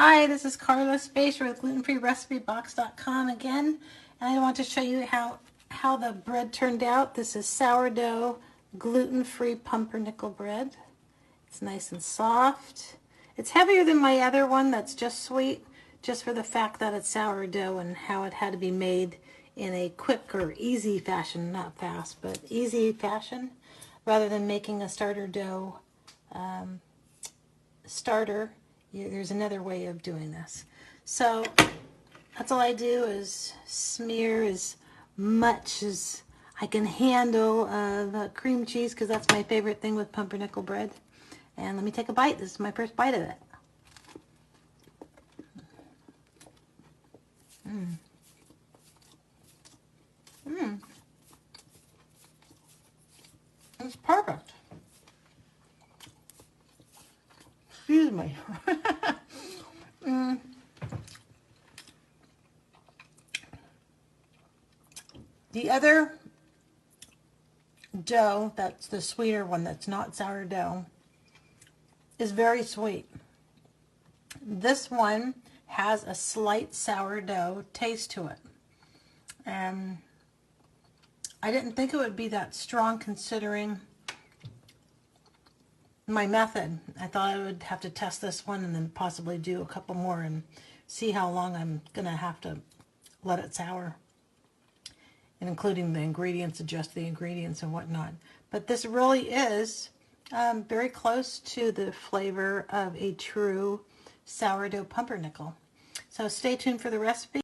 Hi, this is Carla Spacer with glutenfreerecipebox.com again, and I want to show you how the bread turned out. This is sourdough gluten-free pumpernickel bread. It's nice and soft. It's heavier than my other one that's just sweet, just for the fact that it's sourdough and how it had to be made in a quick or easy fashion, not fast, but easy fashion, rather than making a starter dough starter. There's another way of doing this. So that's all I do is smear as much as I can handle of cream cheese, because that's my favorite thing with pumpernickel bread. And let me take a bite. This is my first bite of it. It's perfect. Excuse me. The other dough, that's the sweeter one that's not sourdough, is very sweet. This one has a slight sourdough taste to it. And I didn't think it would be that strong considering my method. I thought I would have to test this one and then possibly do a couple more and see how long I'm going to have to let it sour. And including the ingredients, adjust the ingredients and whatnot. But this really is very close to the flavor of a true sourdough pumpernickel. So stay tuned for the recipe.